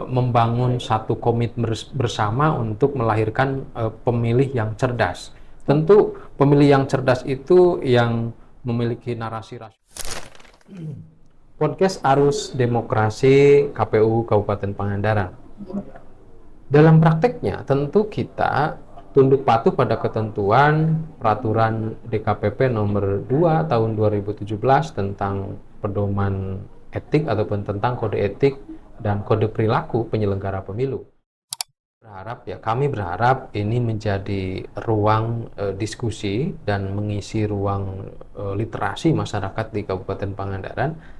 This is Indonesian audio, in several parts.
membangun satu komitmen bersama untuk melahirkan pemilih yang cerdas. Tentu pemilih yang cerdas itu yang memiliki narasi rasional. Podcast Arus Demokrasi KPU Kabupaten Pangandaran. Dalam prakteknya tentu kita tunduk patuh pada ketentuan peraturan DKPP nomor 2 tahun 2017 tentang pedoman etik ataupun tentang kode etik dan kode perilaku penyelenggara pemilu. Kami berharap ini menjadi ruang diskusi dan mengisi ruang literasi masyarakat di Kabupaten Pangandaran.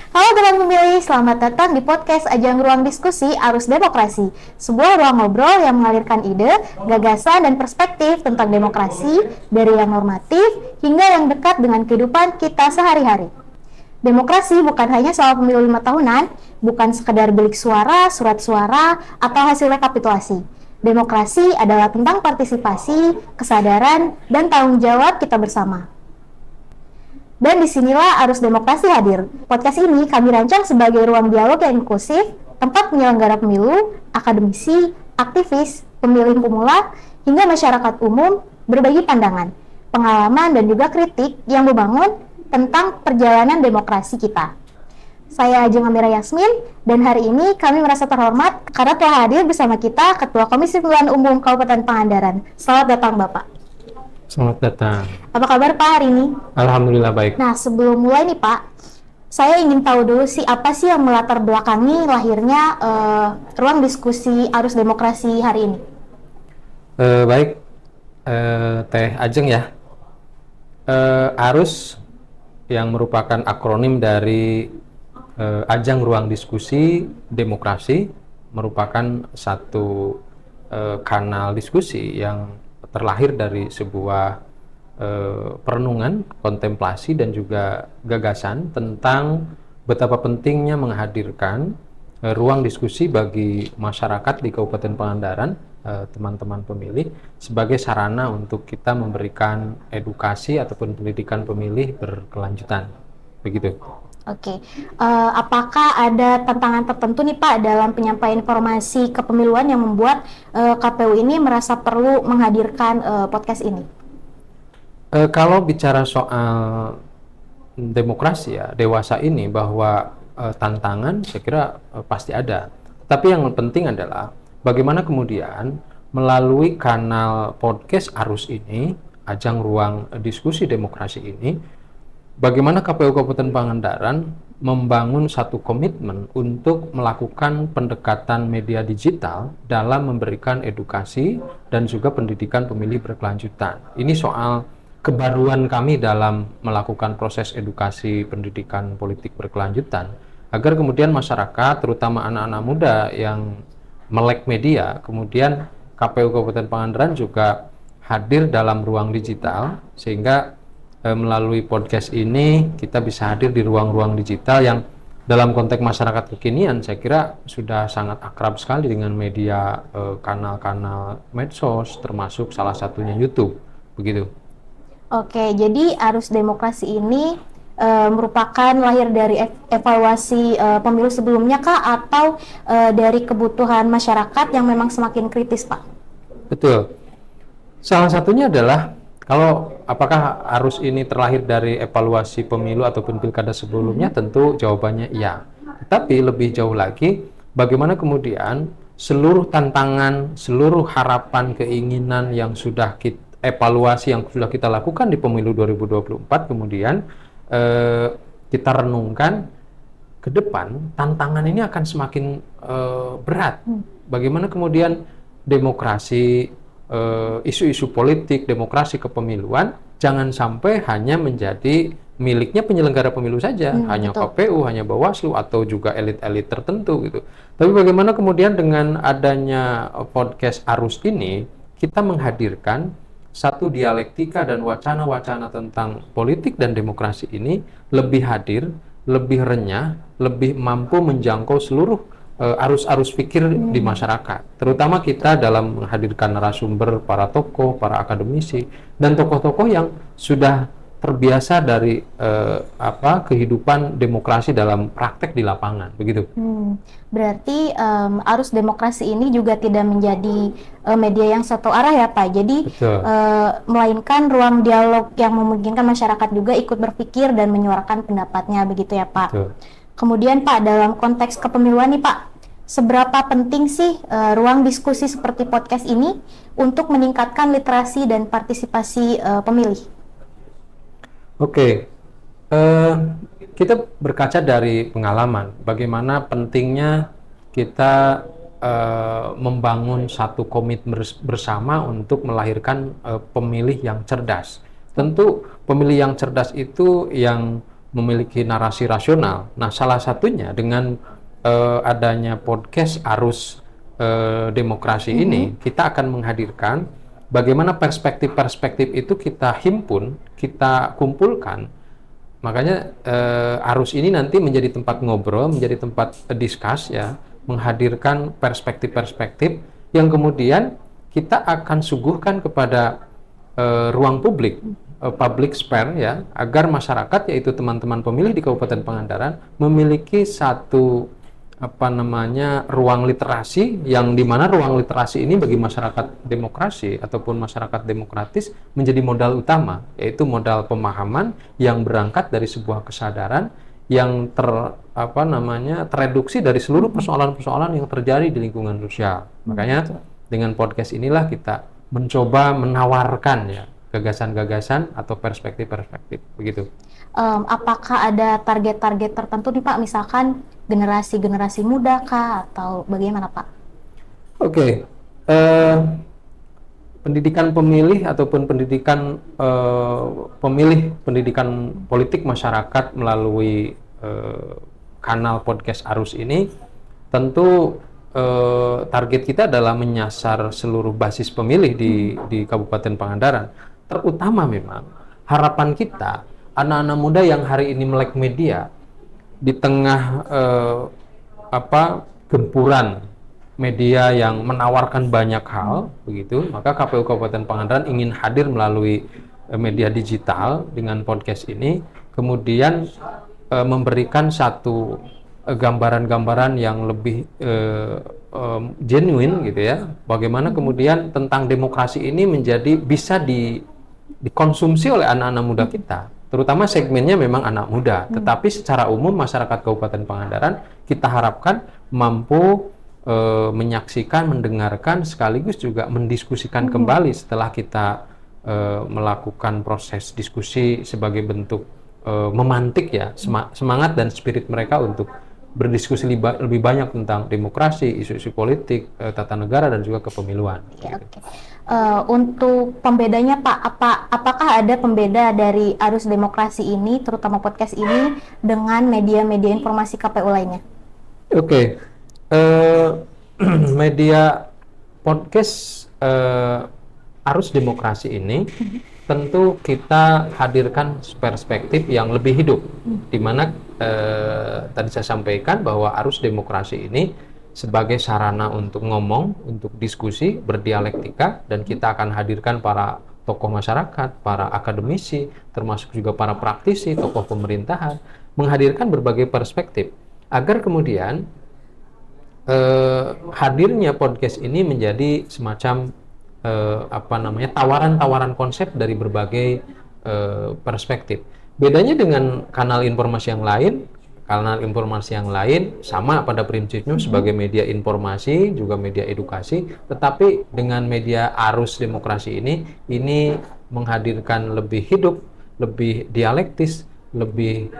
Halo teman pemilih, selamat datang di podcast Ajang Ruang Diskusi Arus Demokrasi, sebuah ruang ngobrol yang mengalirkan ide, gagasan, dan perspektif tentang demokrasi dari yang normatif hingga yang dekat dengan kehidupan kita sehari-hari. Demokrasi bukan hanya soal pemilu 5 tahunan, bukan sekedar bilik suara, surat suara, atau hasil rekapitulasi. Demokrasi adalah tentang partisipasi, kesadaran, dan tanggung jawab kita bersama. Dan disinilah Arus Demokrasi hadir. Podcast ini kami rancang sebagai ruang dialog yang inklusif, tempat penyelenggara pemilu, akademisi, aktivis, pemilih pemula, hingga masyarakat umum berbagi pandangan, pengalaman, dan juga kritik yang membangun tentang perjalanan demokrasi kita. Saya Ajeng Amira Yasmin, dan hari ini kami merasa terhormat karena telah hadir bersama kita Ketua Komisi Pemilihan Umum Kabupaten Pangandaran. Selamat datang Bapak. Selamat datang. Apa kabar Pak hari ini? Alhamdulillah baik. Nah, sebelum mulai nih Pak, saya ingin tahu dulu apa sih yang melatar belakangi lahirnya ruang diskusi Arus Demokrasi hari ini? Baik, Teh Ajeng ya. Arus yang merupakan akronim dari Ajang Ruang Diskusi Demokrasi merupakan satu kanal diskusi yang terlahir dari sebuah perenungan, kontemplasi, dan juga gagasan tentang betapa pentingnya menghadirkan ruang diskusi bagi masyarakat di Kabupaten Pangandaran, teman-teman pemilih, sebagai sarana untuk kita memberikan edukasi ataupun pendidikan pemilih berkelanjutan. Begitu. Oke, apakah ada tantangan tertentu nih Pak dalam penyampaian informasi kepemiluan yang membuat KPU ini merasa perlu menghadirkan podcast ini? Kalau bicara soal demokrasi ya, dewasa ini bahwa tantangan saya kira pasti ada. Tapi yang penting adalah bagaimana kemudian melalui kanal podcast Arus ini, Ajang Ruang Diskusi Demokrasi ini, bagaimana KPU Kabupaten Pangandaran membangun satu komitmen untuk melakukan pendekatan media digital dalam memberikan edukasi dan juga pendidikan pemilih berkelanjutan. Ini soal kebaruan kami dalam melakukan proses edukasi pendidikan politik berkelanjutan, agar kemudian masyarakat, terutama anak-anak muda yang melek media, kemudian KPU Kabupaten Pangandaran juga hadir dalam ruang digital, sehingga melalui podcast ini kita bisa hadir di ruang-ruang digital yang dalam konteks masyarakat kekinian saya kira sudah sangat akrab sekali dengan media kanal-kanal medsos, termasuk salah satunya YouTube, begitu. Oke, jadi Arus Demokrasi ini merupakan lahir dari evaluasi pemilu sebelumnya kah, atau dari kebutuhan masyarakat yang memang semakin kritis Pak? Betul. Salah satunya adalah apakah arus ini terlahir dari evaluasi pemilu ataupun pilkada sebelumnya, tentu jawabannya iya. Tetapi lebih jauh lagi, bagaimana kemudian seluruh tantangan, seluruh harapan, keinginan yang sudah evaluasi yang sudah kita lakukan di pemilu 2024, kemudian kita renungkan ke depan, tantangan ini akan semakin berat. Bagaimana kemudian demokrasi, isu-isu politik, demokrasi kepemiluan jangan sampai hanya menjadi miliknya penyelenggara pemilu saja, hanya betul. KPU, hanya Bawaslu, atau juga elit-elit tertentu gitu. Tapi bagaimana kemudian dengan adanya podcast Arus ini, kita menghadirkan satu dialektika dan wacana-wacana tentang politik dan demokrasi ini lebih hadir, lebih renyah, lebih mampu menjangkau seluruh arus-arus pikir di masyarakat. Terutama kita dalam menghadirkan narasumber para tokoh, para akademisi, dan tokoh-tokoh yang sudah terbiasa dari kehidupan demokrasi dalam praktek di lapangan, begitu. Berarti arus demokrasi ini juga tidak menjadi media yang satu arah ya Pak. Jadi melainkan ruang dialog yang memungkinkan masyarakat juga ikut berpikir dan menyuarakan pendapatnya, begitu ya Pak. Betul. Kemudian Pak, dalam konteks kepemiluan nih Pak, seberapa penting sih ruang diskusi seperti podcast ini untuk meningkatkan literasi dan partisipasi pemilih? Oke, kita berkaca dari pengalaman bagaimana pentingnya kita membangun satu komitmen bersama untuk melahirkan pemilih yang cerdas. Tentu pemilih yang cerdas itu yang memiliki narasi rasional. Nah, salah satunya dengan adanya podcast Arus Demokrasi ini, kita akan menghadirkan bagaimana perspektif-perspektif itu kita himpun, kita kumpulkan. Makanya Arus ini nanti menjadi tempat ngobrol, menjadi tempat diskus ya, menghadirkan perspektif-perspektif yang kemudian kita akan suguhkan kepada ruang publik, public sphere ya, agar masyarakat, yaitu teman-teman pemilih di Kabupaten Pangandaran, memiliki satu ruang literasi, yang dimana ruang literasi ini bagi masyarakat demokrasi ataupun masyarakat demokratis menjadi modal utama, yaitu modal pemahaman yang berangkat dari sebuah kesadaran yang tereduksi dari seluruh persoalan-persoalan yang terjadi di lingkungan sosial. Makanya dengan podcast inilah kita mencoba menawarkan ya gagasan-gagasan atau perspektif-perspektif, begitu. Apakah ada target-target tertentu nih Pak, misalkan generasi muda kah, atau bagaimana Pak? Oke, pendidikan pemilih ataupun pendidikan pemilih, pendidikan politik masyarakat melalui kanal podcast Arus ini, tentu target kita adalah menyasar seluruh basis pemilih di Kabupaten Pangandaran. Terutama memang harapan kita anak-anak muda yang hari ini melek media di tengah gempuran media yang menawarkan banyak hal, begitu. Maka KPU Kabupaten Pangandaran ingin hadir melalui media digital dengan podcast ini, kemudian memberikan satu gambaran-gambaran yang lebih genuine gitu ya. Bagaimana kemudian tentang demokrasi ini menjadi bisa dikonsumsi oleh anak-anak muda kita, terutama segmennya memang anak muda, tetapi secara umum masyarakat Kabupaten Pangandaran kita harapkan mampu menyaksikan, mendengarkan, sekaligus juga mendiskusikan kembali setelah kita melakukan proses diskusi sebagai bentuk memantik ya semangat dan spirit mereka untuk berdiskusi lebih banyak tentang demokrasi, isu-isu politik, tata negara, dan juga kepemiluan. Oke. Untuk pembedanya Pak, apakah ada pembeda dari Arus Demokrasi ini, terutama podcast ini, dengan media-media informasi KPU lainnya? Oke. Media podcast Arus Demokrasi ini tentu kita hadirkan perspektif yang lebih hidup, di mana tadi saya sampaikan bahwa Arus Demokrasi ini sebagai sarana untuk ngomong, untuk diskusi, berdialektika, dan kita akan hadirkan para tokoh masyarakat, para akademisi, termasuk juga para praktisi, tokoh pemerintahan, menghadirkan berbagai perspektif, agar kemudian hadirnya podcast ini menjadi semacam tawaran-tawaran konsep dari berbagai perspektif. Bedanya dengan kanal informasi yang lain sama pada prinsipnya sebagai media informasi, juga media edukasi, tetapi dengan media Arus Demokrasi ini menghadirkan lebih hidup, lebih dialektis, lebih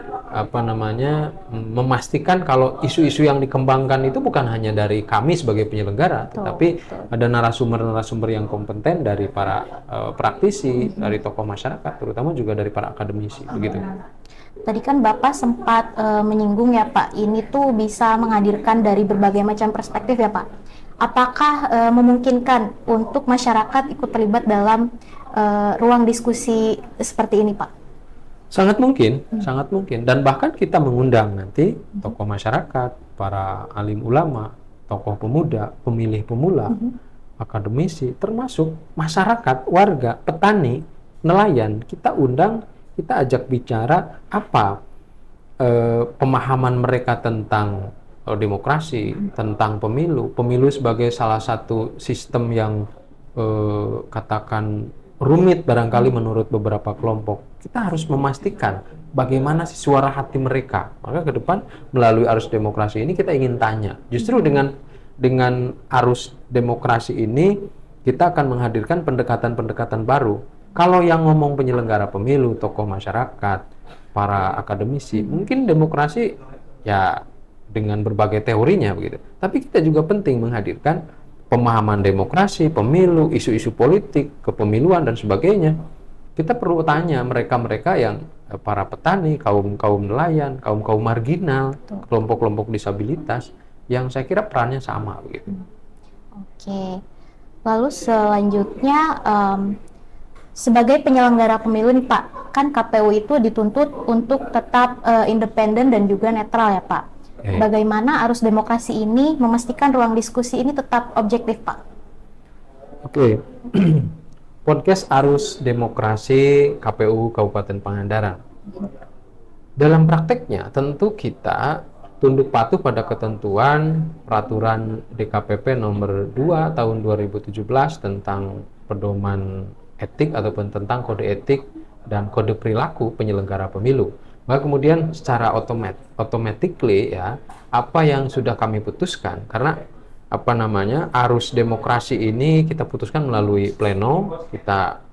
memastikan kalau isu-isu yang dikembangkan itu bukan hanya dari kami sebagai penyelenggara, tetapi ada narasumber-narasumber yang kompeten dari para praktisi, dari tokoh masyarakat, terutama juga dari para akademisi, begitu. Tadi kan Bapak sempat menyinggung ya Pak, ini tuh bisa menghadirkan dari berbagai macam perspektif ya Pak. Apakah memungkinkan untuk masyarakat ikut terlibat dalam ruang diskusi seperti ini Pak? Sangat mungkin, sangat mungkin. Dan bahkan kita mengundang nanti tokoh masyarakat, para alim ulama, tokoh pemuda, pemilih pemula, akademisi, termasuk masyarakat, warga, petani, nelayan. Kita undang, kita ajak bicara apa pemahaman mereka tentang demokrasi, tentang pemilu. Pemilu sebagai salah satu sistem yang katakan rumit barangkali menurut beberapa kelompok. Kita harus memastikan bagaimana sih suara hati mereka. Maka ke depan melalui arus demokrasi ini kita ingin tanya. Justru dengan arus demokrasi ini kita akan menghadirkan pendekatan-pendekatan baru. Kalau yang ngomong penyelenggara pemilu, tokoh masyarakat, para akademisi, mungkin demokrasi ya dengan berbagai teorinya begitu. Tapi kita juga penting menghadirkan pemahaman demokrasi, pemilu, isu-isu politik, kepemiluan dan sebagainya. Kita perlu tanya mereka-mereka yang para petani, kaum nelayan, kaum marginal, kelompok-kelompok disabilitas yang saya kira perannya sama begitu. Oke. Lalu selanjutnya sebagai penyelenggara pemilu nih Pak, kan KPU itu dituntut untuk tetap independen dan juga netral ya Pak. Bagaimana arus demokrasi ini memastikan ruang diskusi ini tetap objektif, Pak? Oke. Podcast Arus Demokrasi KPU Kabupaten Pangandaran. Dalam prakteknya, tentu kita tunduk patuh pada ketentuan Peraturan DKPP nomor 2 tahun 2017 tentang pedoman etik ataupun tentang kode etik dan kode perilaku penyelenggara pemilu. Maka kemudian secara automatically ya apa yang sudah kami putuskan, karena arus demokrasi ini kita putuskan melalui pleno, kita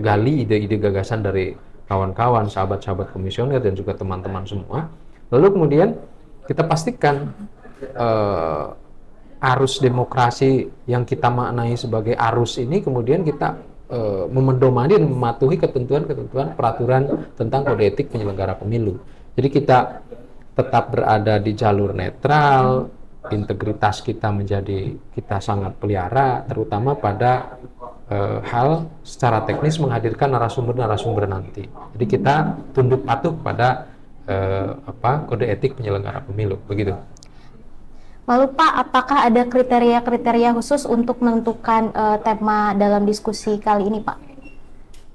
gali ide-ide gagasan dari kawan-kawan, sahabat-sahabat komisioner dan juga teman-teman semua. Lalu kemudian kita pastikan arus demokrasi yang kita maknai sebagai arus ini kemudian kita memedomani dan mematuhi ketentuan-ketentuan peraturan tentang kode etik penyelenggara pemilu. Jadi kita tetap berada di jalur netral, integritas kita kita sangat pelihara, terutama pada hal secara teknis menghadirkan narasumber nanti. Jadi kita tunduk patuh pada kode etik penyelenggara pemilu, begitu. Lalu Pak, apakah ada kriteria-kriteria khusus untuk menentukan tema dalam diskusi kali ini Pak?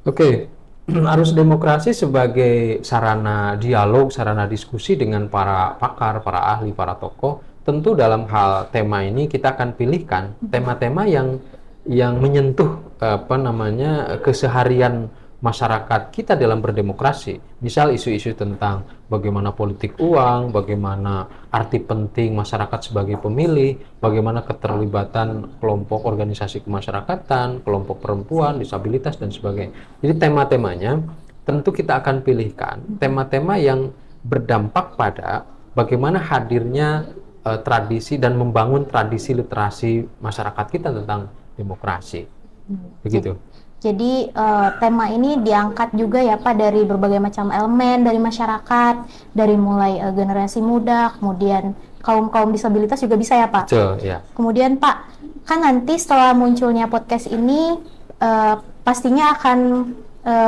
Oke, arus demokrasi sebagai sarana dialog, sarana diskusi dengan para pakar, para ahli, para tokoh. Tentu dalam hal tema ini kita akan pilihkan tema-tema yang menyentuh keseharian masyarakat kita dalam berdemokrasi. Misal isu-isu tentang bagaimana politik uang, bagaimana arti penting masyarakat sebagai pemilih, bagaimana keterlibatan kelompok organisasi kemasyarakatan, kelompok perempuan, disabilitas dan sebagainya. Jadi tema-temanya tentu kita akan pilihkan tema-tema yang berdampak pada bagaimana hadirnya tradisi dan membangun tradisi literasi masyarakat kita tentang demokrasi. Begitu. Jadi tema ini diangkat juga ya Pak dari berbagai macam elemen dari masyarakat, dari mulai generasi muda, kemudian kaum disabilitas juga bisa ya Pak? Betul, ya. Kemudian Pak, kan nanti setelah munculnya podcast ini pastinya akan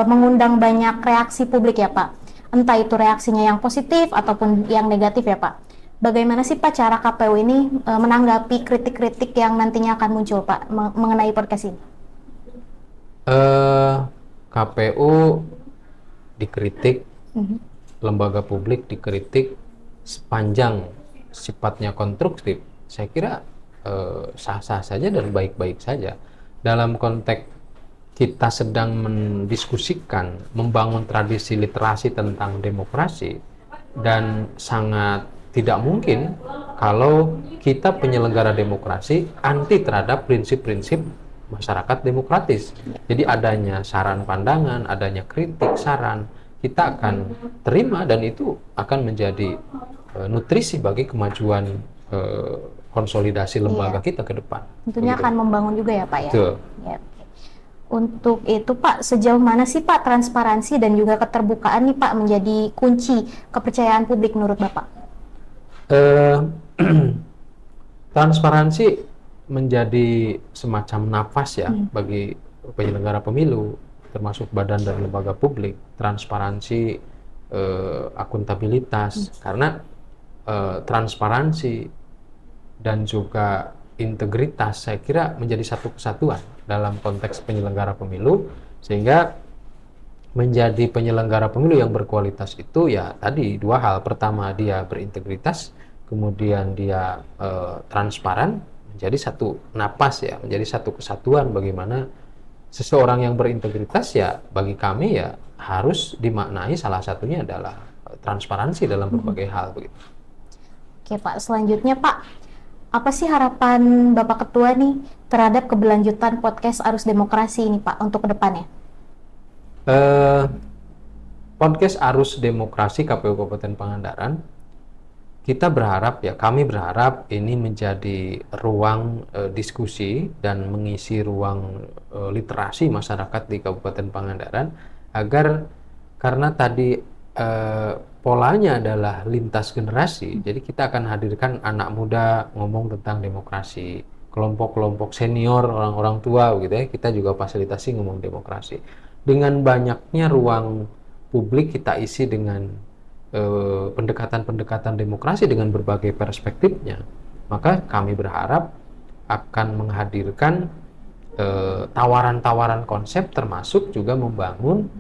mengundang banyak reaksi publik ya Pak? Entah itu reaksinya yang positif ataupun yang negatif ya Pak? Bagaimana sih Pak cara KPU ini menanggapi kritik-kritik yang nantinya akan muncul Pak mengenai podcast ini? KPU dikritik, lembaga publik dikritik sepanjang sifatnya konstruktif. Saya kira sah-sah saja dan baik-baik saja. Dalam konteks kita sedang mendiskusikan, membangun tradisi literasi tentang demokrasi, dan sangat tidak mungkin kalau kita penyelenggara demokrasi anti terhadap prinsip-prinsip masyarakat demokratis. Jadi adanya saran pandangan, adanya kritik, saran, kita akan terima dan itu akan menjadi nutrisi bagi kemajuan konsolidasi lembaga kita ke depan. Tentunya akan membangun juga ya Pak ya? Betul. Ya. Untuk itu Pak, sejauh mana sih Pak transparansi dan juga keterbukaan nih Pak menjadi kunci kepercayaan publik menurut Bapak? Transparansi menjadi semacam nafas ya bagi penyelenggara pemilu, termasuk badan dan lembaga publik. Transparansi akuntabilitas, karena transparansi dan juga integritas saya kira menjadi satu kesatuan dalam konteks penyelenggara pemilu, sehingga menjadi penyelenggara pemilu yang berkualitas itu ya tadi dua hal. Pertama, dia berintegritas, kemudian dia transparan, menjadi satu napas ya, menjadi satu kesatuan. Bagaimana seseorang yang berintegritas ya bagi kami ya harus dimaknai salah satunya adalah transparansi dalam berbagai hal begitu. Oke Pak, selanjutnya Pak, apa sih harapan Bapak Ketua nih terhadap keberlanjutan podcast Arus Demokrasi ini Pak untuk kedepannya? Podcast Arus Demokrasi KPU Kabupaten Pangandaran, kita berharap ya, kami berharap ini menjadi ruang diskusi dan mengisi ruang literasi masyarakat di Kabupaten Pangandaran, agar karena tadi polanya adalah lintas generasi, jadi kita akan hadirkan anak muda ngomong tentang demokrasi, kelompok-kelompok senior, orang-orang tua gitu ya, kita juga fasilitasi ngomong demokrasi. Dengan banyaknya ruang publik kita isi dengan pendekatan-pendekatan demokrasi dengan berbagai perspektifnya, maka kami berharap akan menghadirkan tawaran-tawaran konsep, termasuk juga membangun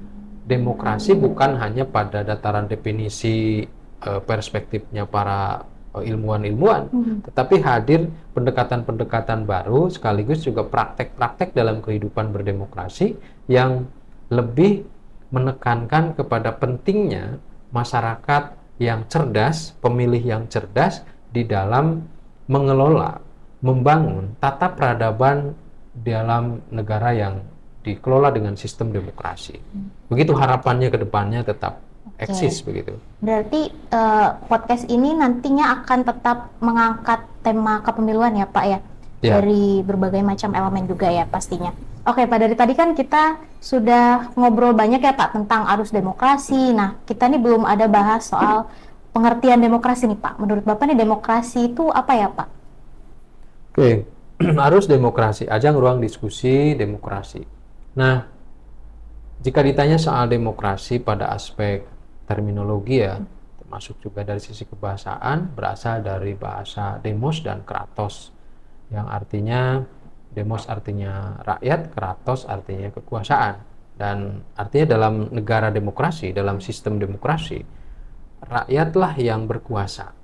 demokrasi bukan hanya pada dataran definisi perspektifnya para ilmuwan-ilmuwan, tetapi hadir pendekatan-pendekatan baru sekaligus juga praktek-praktek dalam kehidupan berdemokrasi yang lebih menekankan kepada pentingnya masyarakat yang cerdas, pemilih yang cerdas di dalam mengelola, membangun tata peradaban dalam negara yang dikelola dengan sistem demokrasi. Begitu harapannya ke depannya tetap eksis begitu. Berarti podcast ini nantinya akan tetap mengangkat tema kepemiluan ya Pak ya? Dari berbagai macam elemen juga ya pastinya. Oke Pak, dari tadi kan kita sudah ngobrol banyak ya Pak tentang arus demokrasi. Nah, kita nih belum ada bahas soal pengertian demokrasi nih Pak. Menurut Bapak nih demokrasi itu apa ya Pak? Oke, arus demokrasi, ajang ruang diskusi demokrasi. Nah, jika ditanya soal demokrasi pada aspek terminologi ya, termasuk juga dari sisi kebahasaan, berasal dari bahasa demos dan kratos, yang artinya demos artinya rakyat, kratos artinya kekuasaan. Dan artinya dalam negara demokrasi, dalam sistem demokrasi, rakyatlah yang berkuasa.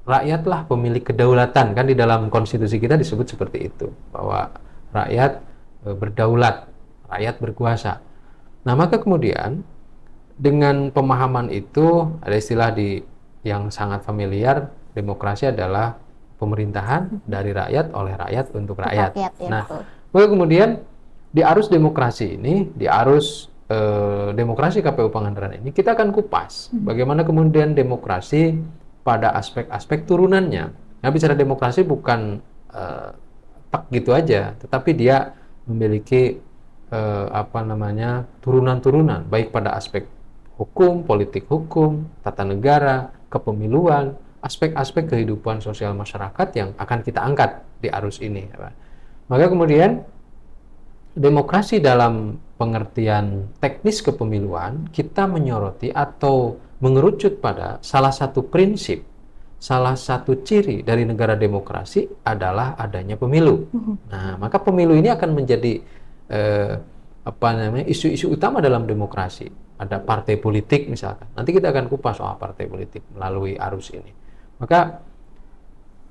Rakyatlah pemilik kedaulatan, kan di dalam konstitusi kita disebut seperti itu, bahwa rakyat berdaulat, rakyat berkuasa. Nah, maka kemudian dengan pemahaman itu ada istilah yang sangat familiar, demokrasi adalah pemerintahan dari rakyat oleh rakyat untuk rakyat. Ya, nah, maka kemudian di arus demokrasi ini, di arus demokrasi KPU Pangandaran ini, kita akan kupas bagaimana kemudian demokrasi pada aspek-aspek turunannya. Nah, bicara demokrasi bukan tak gitu aja, tetapi dia memiliki turunan-turunan, baik pada aspek hukum, politik hukum, tata negara, kepemiluan, aspek-aspek kehidupan sosial masyarakat yang akan kita angkat di arus ini. Maka kemudian demokrasi dalam pengertian teknis kepemiluan, kita menyoroti atau mengerucut pada salah satu prinsip, salah satu ciri dari negara demokrasi adalah adanya pemilu. Nah, maka pemilu ini akan menjadi isu-isu utama dalam demokrasi. Ada partai politik misalkan. Nanti kita akan kupas soal partai politik melalui arus ini. Maka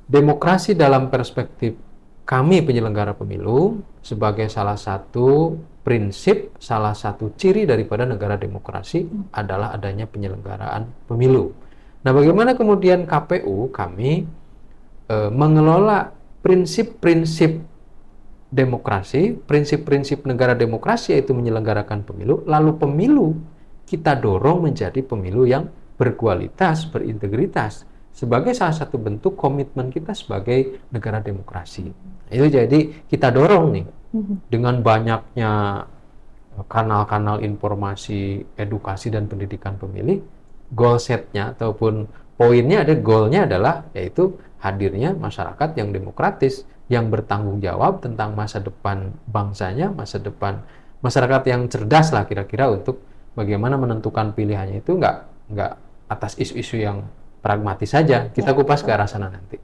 demokrasi dalam perspektif kami penyelenggara pemilu sebagai salah satu prinsip, salah satu ciri daripada negara demokrasi adalah adanya penyelenggaraan pemilu. Nah, bagaimana kemudian KPU kami mengelola prinsip-prinsip demokrasi, prinsip-prinsip negara demokrasi, yaitu menyelenggarakan pemilu, lalu pemilu kita dorong menjadi pemilu yang berkualitas, berintegritas, sebagai salah satu bentuk komitmen kita sebagai negara demokrasi. Itu jadi kita dorong nih, dengan banyaknya kanal-kanal informasi, edukasi dan pendidikan pemilih, goal setnya ataupun poinnya ada, goalnya adalah yaitu hadirnya masyarakat yang demokratis, yang bertanggung jawab tentang masa depan bangsanya, masa depan masyarakat yang cerdas lah kira-kira, untuk bagaimana menentukan pilihannya itu nggak nggak atas isu-isu yang pragmatis saja. Kita kupas ke arah sana nanti.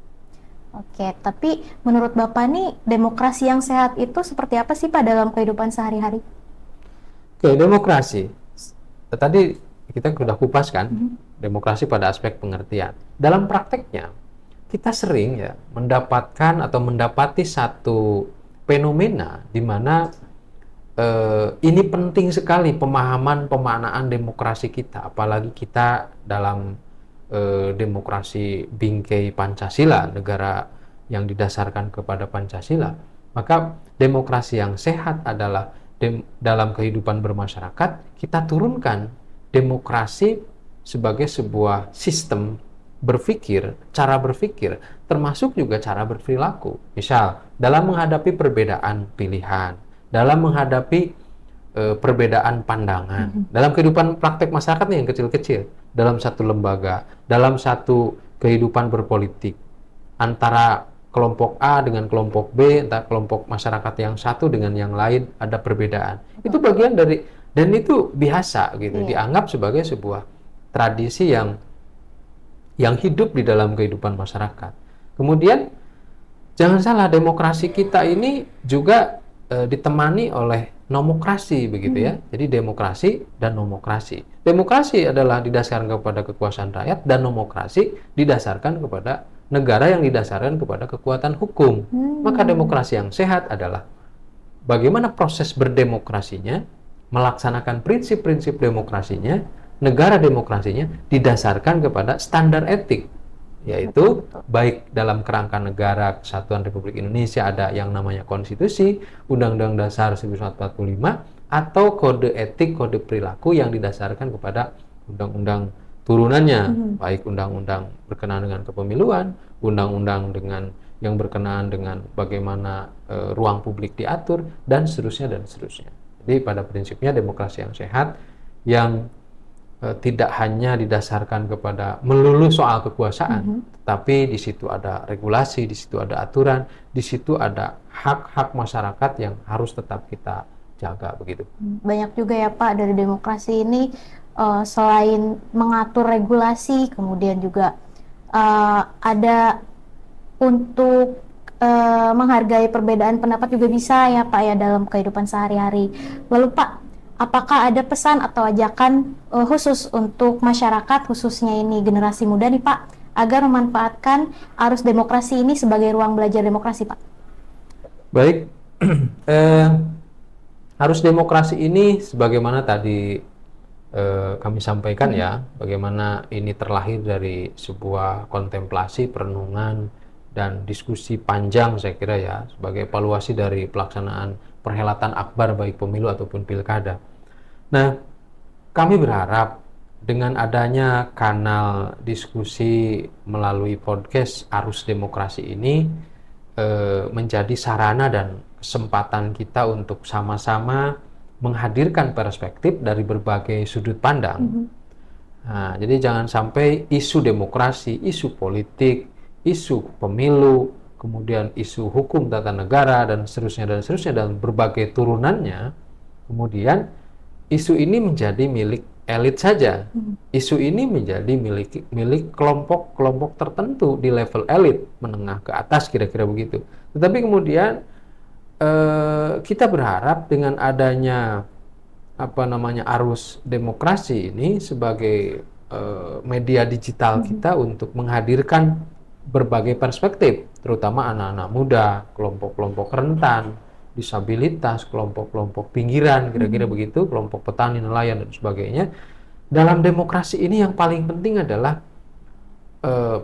Oke, tapi menurut Bapak nih demokrasi yang sehat itu seperti apa sih Pak dalam kehidupan sehari-hari? Oke, demokrasi. Tadi kita sudah kupas kan, demokrasi pada aspek pengertian. Dalam prakteknya, kita sering ya mendapatkan atau mendapati satu fenomena di mana ini penting sekali pemahaman pemaknaan demokrasi kita, apalagi kita dalam demokrasi bingkai Pancasila, negara yang didasarkan kepada Pancasila. Maka demokrasi yang sehat adalah dalam kehidupan bermasyarakat kita turunkan demokrasi sebagai sebuah sistem berpikir, cara berpikir, termasuk juga cara berperilaku. Misal, dalam menghadapi perbedaan pilihan, dalam menghadapi perbedaan pandangan, dalam kehidupan praktek masyarakat nih yang kecil-kecil, dalam satu lembaga, dalam satu kehidupan berpolitik, antara kelompok A dengan kelompok B, entah kelompok masyarakat yang satu dengan yang lain ada perbedaan. Itu bagian dari, dan itu biasa gitu, dianggap sebagai sebuah tradisi yang hidup di dalam kehidupan masyarakat. Kemudian jangan salah, demokrasi kita ini juga ditemani oleh nomokrasi begitu ya. Jadi demokrasi dan nomokrasi. Demokrasi adalah didasarkan kepada kekuasaan rakyat dan nomokrasi didasarkan kepada negara yang didasarkan kepada kekuatan hukum. Maka demokrasi yang sehat adalah bagaimana proses berdemokrasinya, melaksanakan prinsip-prinsip demokrasinya, negara demokrasinya didasarkan kepada standar etik, yaitu baik dalam kerangka negara Kesatuan Republik Indonesia ada yang namanya konstitusi, Undang-Undang Dasar 1945, atau kode etik, kode perilaku yang didasarkan kepada undang-undang turunannya, baik undang-undang berkenaan dengan kepemiluan, undang-undang dengan yang berkenaan dengan bagaimana ruang publik diatur, dan seterusnya dan seterusnya. Jadi pada prinsipnya demokrasi yang sehat yang tidak hanya didasarkan kepada melulu soal kekuasaan, tetapi di situ ada regulasi, di situ ada aturan, di situ ada hak-hak masyarakat yang harus tetap kita jaga begitu. Banyak juga ya Pak dari demokrasi ini selain mengatur regulasi, kemudian juga ada untuk menghargai perbedaan pendapat juga bisa ya Pak ya dalam kehidupan sehari-hari. Lalu Pak, apakah ada pesan atau ajakan khusus untuk masyarakat, khususnya ini generasi muda nih Pak, agar memanfaatkan arus demokrasi ini sebagai ruang belajar demokrasi Pak? Baik, arus demokrasi ini sebagaimana tadi kami sampaikan ya, bagaimana ini terlahir dari sebuah kontemplasi, perenungan, dan diskusi panjang saya kira ya, sebagai evaluasi dari pelaksanaan perhelatan akbar baik pemilu ataupun pilkada. Nah, kami berharap dengan adanya kanal diskusi melalui podcast Arus Demokrasi ini menjadi sarana dan kesempatan kita untuk sama-sama menghadirkan perspektif dari berbagai sudut pandang. Nah, jadi jangan sampai isu demokrasi, isu politik, isu pemilu, kemudian isu hukum tata negara dan seterusnya dan berbagai turunannya, kemudian isu ini menjadi milik elit saja. Isu ini menjadi milik kelompok-kelompok tertentu di level elit menengah ke atas kira-kira begitu. Tetapi kemudian kita berharap dengan adanya arus demokrasi ini sebagai media digital kita untuk menghadirkan berbagai perspektif, terutama anak-anak muda, kelompok-kelompok rentan, disabilitas, kelompok-kelompok pinggiran, kira-kira begitu, kelompok petani, nelayan, dan sebagainya. Dalam demokrasi ini yang paling penting adalah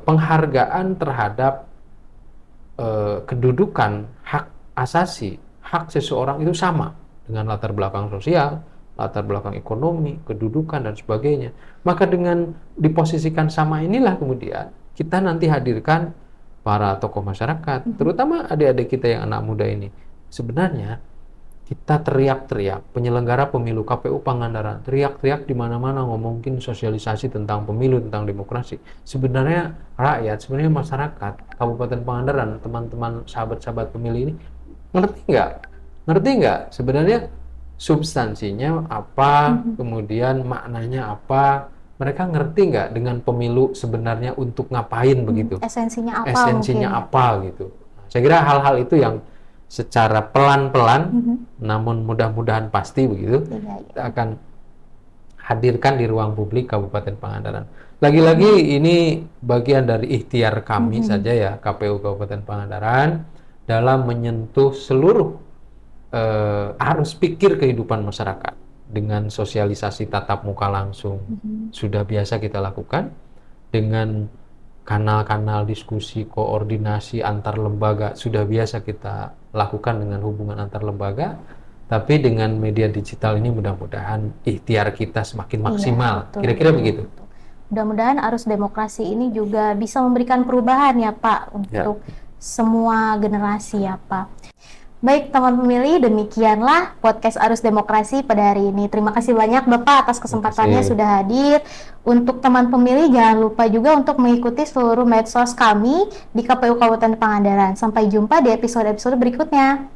penghargaan terhadap kedudukan hak asasi, hak seseorang itu sama dengan latar belakang sosial, latar belakang ekonomi, kedudukan, dan sebagainya. Maka dengan diposisikan sama inilah kemudian kita nanti hadirkan para tokoh masyarakat, terutama adik-adik kita yang anak muda ini. Sebenarnya kita teriak-teriak, penyelenggara pemilu KPU Pangandaran teriak-teriak di mana-mana ngomongin sosialisasi tentang pemilu, tentang demokrasi. Sebenarnya rakyat, sebenarnya masyarakat Kabupaten Pangandaran, teman-teman sahabat-sahabat pemilih ini ngerti nggak? Ngerti nggak sebenarnya substansinya apa, kemudian maknanya apa? mereka ngerti nggak dengan pemilu sebenarnya untuk ngapain begitu? Esensinya apa Esensinya mungkin, ya? apa gitu. Saya kira hal-hal itu yang secara pelan-pelan, namun mudah-mudahan pasti begitu, Iya, iya. kita akan hadirkan di ruang publik Kabupaten Pangandaran. Lagi-lagi ini bagian dari ikhtiar kami saja ya, KPU Kabupaten Pangandaran, dalam menyentuh seluruh arus pikir kehidupan masyarakat dengan sosialisasi tatap muka langsung sudah biasa kita lakukan, dengan kanal-kanal diskusi koordinasi antar lembaga sudah biasa kita lakukan dengan hubungan antar lembaga, tapi dengan media digital ini mudah-mudahan ikhtiar kita semakin maksimal. betul, Kira-kira betul, begitu. betul. Mudah-mudahan arus demokrasi ini juga bisa memberikan perubahan ya Pak untuk semua generasi ya Pak. Baik teman pemilih, demikianlah podcast Arus Demokrasi pada hari ini. Terima kasih banyak Bapak atas kesempatannya sudah hadir. Untuk teman pemilih, jangan lupa juga untuk mengikuti seluruh medsos kami di KPU Kabupaten Pangandaran. Sampai jumpa di episode-episode berikutnya.